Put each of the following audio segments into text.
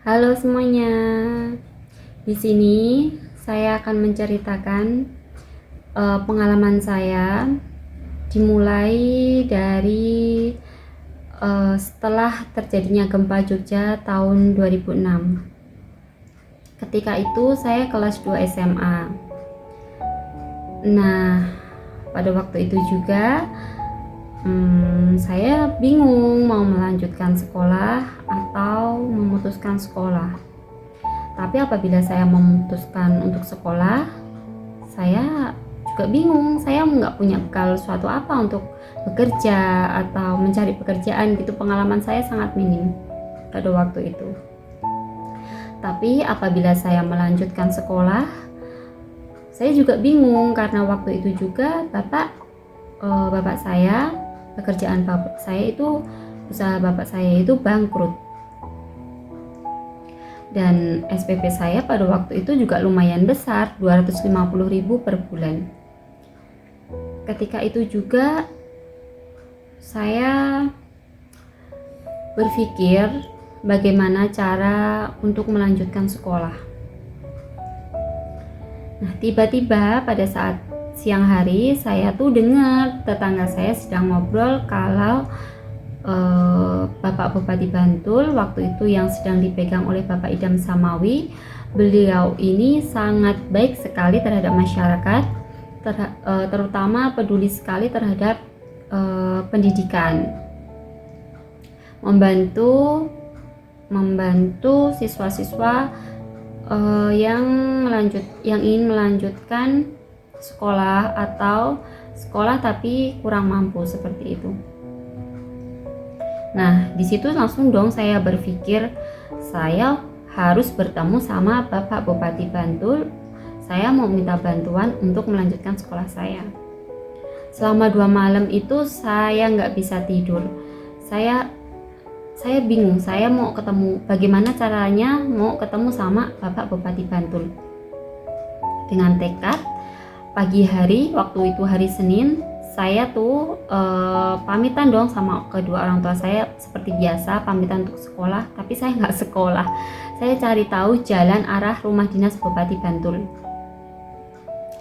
Halo semuanya. Di sini saya akan menceritakan pengalaman saya dimulai dari setelah terjadinya gempa Jogja tahun 2006. Ketika itu saya kelas 2 SMA. Nah, pada waktu itu juga saya bingung mau melanjutkan sekolah atau memutuskan sekolah. Tapi apabila saya memutuskan untuk sekolah, saya juga bingung. Saya nggak punya bekal suatu apa untuk bekerja atau mencari pekerjaan gitu. Pengalaman saya sangat minim pada waktu itu. Tapi apabila saya melanjutkan sekolah, saya juga bingung karena waktu itu juga bapak saya, pekerjaan bapak saya itu, usaha bapak saya itu bangkrut. Dan SPP saya pada waktu itu juga lumayan besar, 250.000 per bulan. Ketika itu juga saya berpikir bagaimana cara untuk melanjutkan sekolah. Nah, tiba-tiba pada saat siang hari saya tuh dengar tetangga saya sedang ngobrol kalau Bapak Bupati Bantul waktu itu yang sedang dipegang oleh Bapak Idham Samawi. Beliau ini sangat baik sekali terhadap masyarakat, terutama peduli sekali terhadap pendidikan, membantu siswa-siswa yang ingin melanjutkan sekolah atau sekolah tapi kurang mampu seperti itu. Nah, di situ langsung dong saya berpikir saya harus bertemu sama Bapak Bupati Bantul. Saya mau minta bantuan untuk melanjutkan sekolah saya. Selama 2 malam itu saya nggak bisa tidur. Saya bingung, saya mau ketemu, bagaimana caranya mau ketemu sama Bapak Bupati Bantul. Dengan tekad, pagi hari, waktu itu hari Senin, saya tuh pamitan dong sama kedua orang tua saya seperti biasa, pamitan untuk sekolah, tapi saya nggak sekolah. Saya cari tahu jalan arah rumah dinas Bupati Bantul.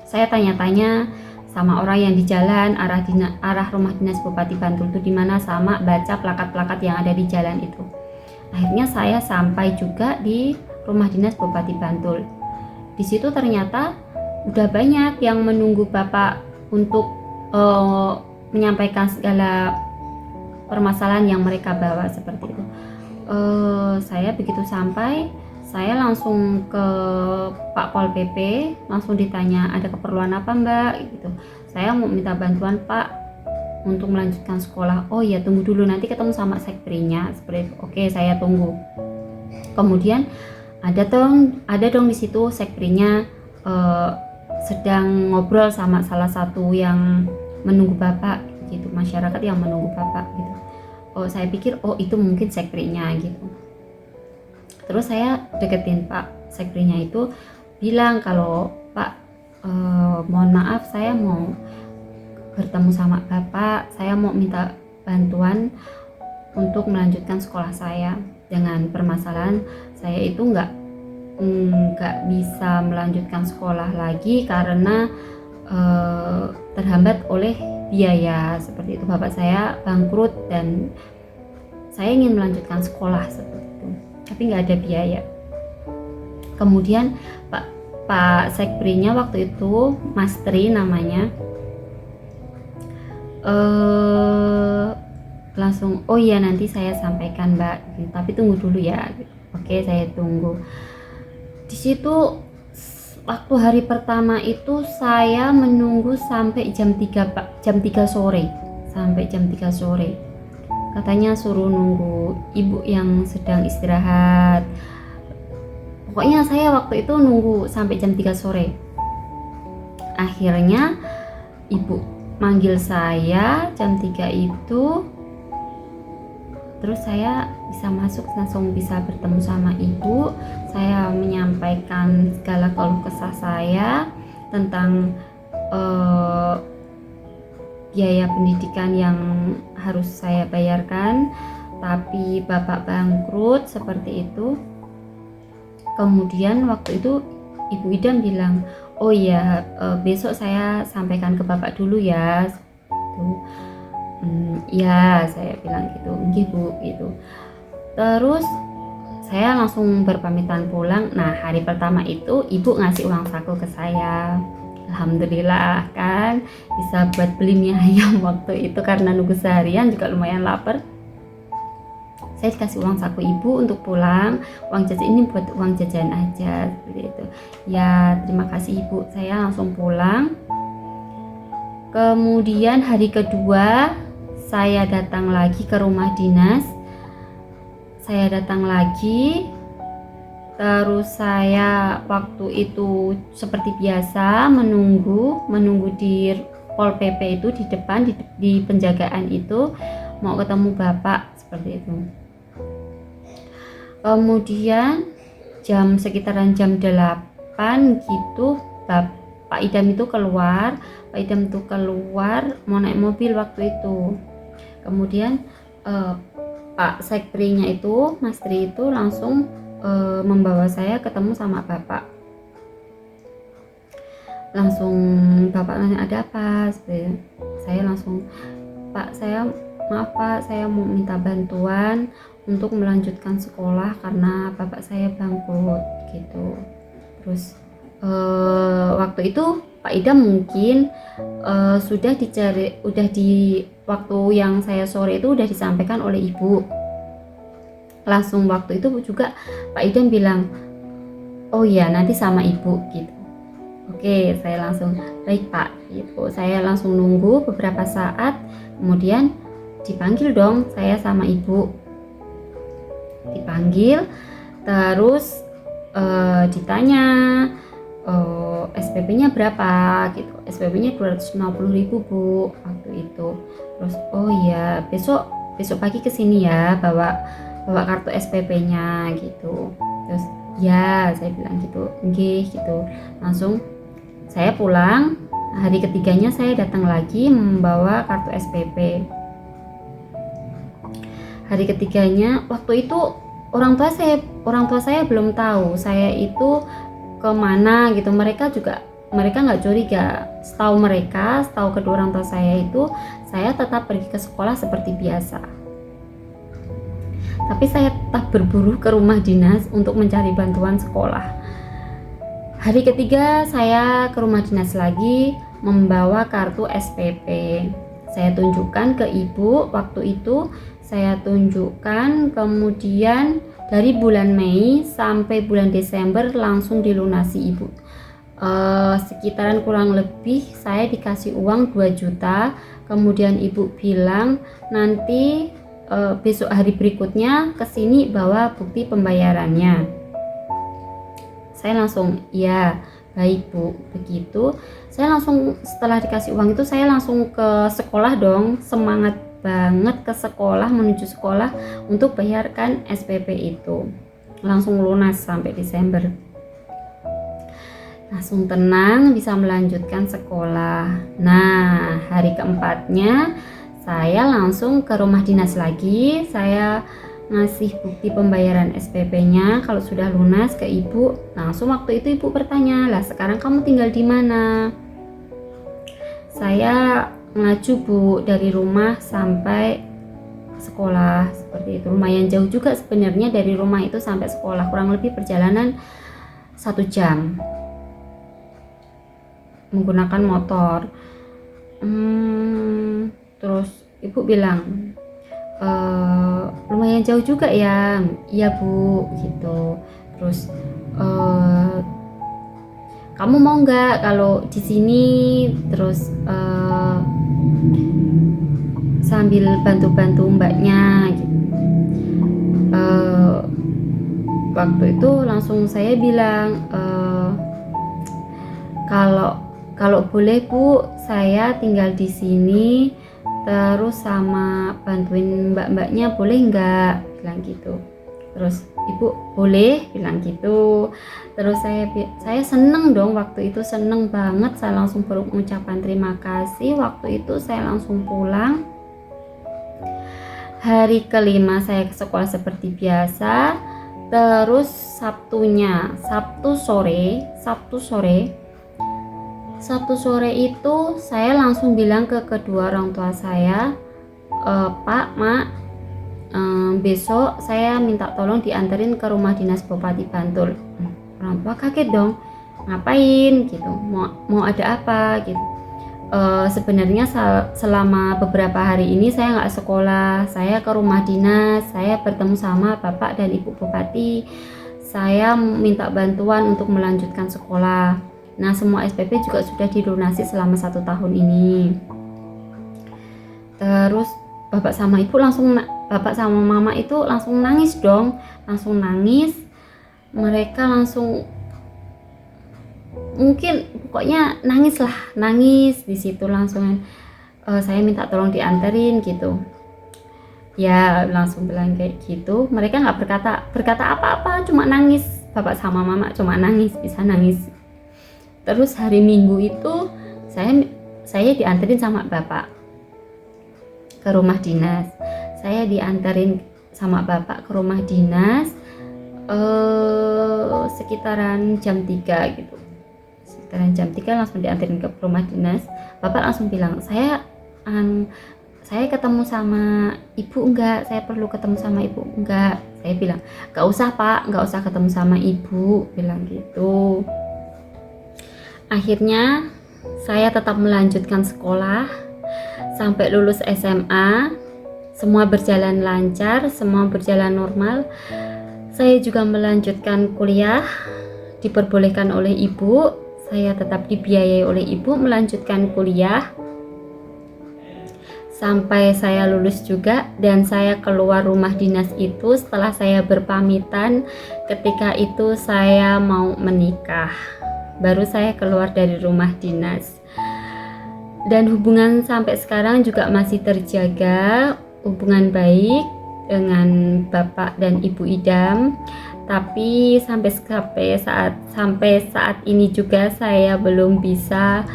Saya tanya-tanya sama orang yang di jalan arah rumah dinas Bupati Bantul itu di mana, sama baca plakat-plakat yang ada di jalan itu. Akhirnya saya sampai juga di rumah dinas Bupati Bantul. Di situ ternyata udah banyak yang menunggu Bapak untuk menyampaikan segala permasalahan yang mereka bawa seperti itu. Saya begitu sampai, saya langsung ke Pak Pol PP, langsung ditanya ada keperluan apa Mbak gitu. Saya mau minta bantuan Pak untuk melanjutkan sekolah. Oh ya, tunggu dulu, nanti ketemu sama sekprinya seperti itu. Oke, saya tunggu. Kemudian ada dong di situ sekprinya sedang ngobrol sama salah satu yang menunggu Bapak gitu, masyarakat yang menunggu Bapak gitu. Oh, saya pikir itu mungkin sekprinya gitu. Terus saya deketin Pak sekprinya itu, bilang kalau Pak mohon maaf, saya mau bertemu sama Bapak, saya mau minta bantuan untuk melanjutkan sekolah saya. Dengan permasalahan saya itu nggak bisa melanjutkan sekolah lagi karena terhambat oleh biaya seperti itu. Bapak saya bangkrut dan saya ingin melanjutkan sekolah seperti itu, tapi nggak ada biaya. Kemudian Pak Sekprinya waktu itu Mas Tri namanya, langsung oh iya nanti saya sampaikan Mbak, tapi tunggu dulu ya. Oke, saya tunggu. Di situ waktu hari pertama itu saya menunggu sampai jam 3 sore. Sampai jam 3 sore. Katanya suruh nunggu ibu yang sedang istirahat. Pokoknya saya waktu itu nunggu sampai jam 3 sore. Akhirnya ibu manggil saya jam 3 itu. Terus saya bisa masuk, langsung bisa bertemu sama ibu. Saya menyampaikan segala keluh kesah saya tentang biaya pendidikan yang harus saya bayarkan, tapi bapak bangkrut seperti itu. Kemudian waktu itu Ibu Idam bilang, oh ya, besok saya sampaikan ke Bapak dulu ya. Gitu. Ya, saya bilang gitu, gitu, gitu. Terus saya langsung berpamitan pulang. Nah, hari pertama itu Ibu ngasih uang saku ke saya. Alhamdulillah kan, bisa buat beli mie ayam waktu itu karena nunggu seharian juga lumayan lapar. Saya dikasih uang saku Ibu untuk pulang. Uang jajan ini buat uang jajan aja, seperti itu. Ya, terima kasih Ibu. Saya langsung pulang. Kemudian hari kedua saya datang lagi ke rumah dinas. Saya datang lagi. Terus saya waktu itu seperti biasa menunggu di Pol PP itu di depan di penjagaan itu, mau ketemu Bapak seperti itu. Kemudian sekitaran jam 8 gitu Pak Idam itu keluar. Pak Idam itu keluar mau naik mobil waktu itu. Kemudian Pak Sekprinya itu, Mas Tri itu langsung membawa saya ketemu sama Bapak. Langsung Bapak nanya ada apa? Saya langsung, Pak, maaf Pak, saya mau minta bantuan untuk melanjutkan sekolah karena Bapak saya bangkrut gitu. Terus waktu itu Pak Idam mungkin sudah di waktu yang saya sore itu udah disampaikan oleh Ibu. Langsung waktu itu juga Pak Idam bilang, oh ya nanti sama Ibu gitu. Oke, saya langsung baik Pak gitu. Saya langsung nunggu beberapa saat, kemudian dipanggil dong saya sama Ibu. Dipanggil, terus ditanya SPP-nya berapa gitu. SPP-nya 250.000 Bu waktu itu. Terus oh iya besok pagi kesini ya bawa kartu SPP-nya gitu. Terus ya saya bilang gitu, nggih gitu. Langsung saya pulang. Hari ketiganya saya datang lagi membawa kartu SPP. Hari ketiganya waktu itu orang tua saya belum tahu saya itu kemana gitu. Mereka nggak curiga. Setahu kedua orang tua saya itu saya tetap pergi ke sekolah seperti biasa. Tapi saya tetap berburu ke rumah dinas untuk mencari bantuan sekolah. Hari ketiga saya ke rumah dinas lagi membawa kartu SPP. Saya tunjukkan ke Ibu waktu itu, saya tunjukkan, kemudian dari bulan Mei sampai bulan Desember langsung dilunasi Ibu. Sekitaran kurang lebih saya dikasih uang 2 juta. Kemudian Ibu bilang nanti besok hari berikutnya kesini bawa bukti pembayarannya. Saya langsung ya baik Bu. Begitu saya langsung setelah dikasih uang itu saya langsung ke sekolah dong, semangat banget ke sekolah, menuju sekolah untuk bayarkan SPP itu. Langsung lunas sampai Desember. Langsung tenang bisa melanjutkan sekolah. Nah hari keempatnya saya langsung ke rumah dinas lagi. Saya ngasih bukti pembayaran SPP-nya kalau sudah lunas ke Ibu. Langsung waktu itu Ibu bertanya, lah sekarang kamu tinggal di mana? Saya ngaju Bu dari rumah sampai sekolah seperti itu. Lumayan jauh juga sebenarnya dari rumah itu sampai sekolah, kurang lebih perjalanan 1 jam menggunakan motor. Terus Ibu bilang lumayan jauh juga ya. Iya Bu gitu. Terus kamu mau nggak kalau di sini terus sambil bantu-bantu mbaknya gitu. Waktu itu langsung saya bilang kalau boleh Bu, saya tinggal di sini terus sama bantuin mbak-mbaknya boleh nggak, bilang gitu. Terus Ibu boleh, bilang gitu. Terus saya seneng dong waktu itu, seneng banget. Saya langsung berucapan terima kasih. Waktu itu saya langsung pulang. Hari kelima saya ke sekolah seperti biasa. Terus Sabtu sore itu saya langsung bilang ke kedua orang tua saya, Pak, Mak, besok saya minta tolong dianterin ke rumah dinas Bupati Bantul. Orang tua kaget dong, ngapain gitu, mau ada apa gitu. Sebenarnya selama beberapa hari ini saya nggak sekolah, saya ke rumah dinas, saya bertemu sama Bapak dan Ibu Bupati, saya minta bantuan untuk melanjutkan sekolah. Nah, semua SPP juga sudah dilunasi selama 1 tahun ini. Terus Bapak sama Mama itu langsung nangis dong, mereka langsung mungkin pokoknya nangis di situ langsung. Saya minta tolong dianterin gitu ya, langsung bilang kayak gitu. Mereka nggak berkata apa-apa, cuma nangis. Bapak sama Mama cuma bisa nangis. Terus hari Minggu itu saya dianterin sama Bapak ke rumah dinas. Saya dianterin sama Bapak ke rumah dinas sekitaran jam 3 gitu. Sekitaran jam 3 langsung dianterin ke rumah dinas. Bapak langsung bilang, saya ketemu sama ibu enggak? Saya perlu ketemu sama ibu enggak? Saya bilang, gak usah Pak, gak usah ketemu sama ibu, bilang gitu. Akhirnya saya tetap melanjutkan sekolah sampai lulus SMA. Semua berjalan lancar, semua berjalan normal. Saya juga melanjutkan kuliah, diperbolehkan oleh ibu. Saya tetap dibiayai oleh ibu melanjutkan kuliah sampai saya lulus juga. Dan saya keluar rumah dinas itu setelah saya berpamitan. Ketika itu saya mau menikah, baru saya keluar dari rumah dinas. Dan hubungan sampai sekarang juga masih terjaga, hubungan baik dengan Bapak dan Ibu Idam. Tapi sampai saat ini juga saya belum bisa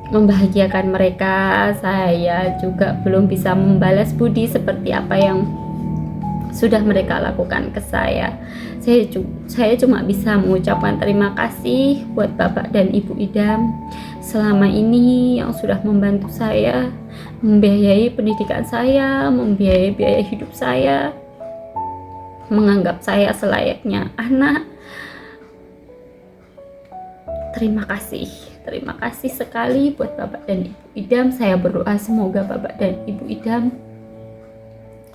membahagiakan mereka. Saya juga belum bisa membalas budi seperti apa yang sudah mereka lakukan ke saya. Saya cuma bisa mengucapkan terima kasih buat Bapak dan Ibu Idam selama ini yang sudah membantu saya, membiayai pendidikan saya, membiayai biaya hidup saya, menganggap saya selayaknya anak. Terima kasih sekali buat Bapak dan Ibu Idam. Saya berdoa semoga Bapak dan Ibu Idam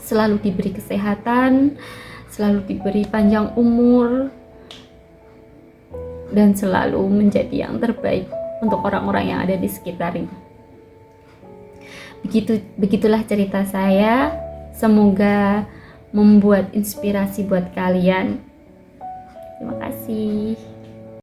selalu diberi kesehatan, selalu diberi panjang umur, dan selalu menjadi yang terbaik untuk orang-orang yang ada di sekitarnya. Begitulah cerita saya. Semoga membuat inspirasi buat kalian. Terima kasih.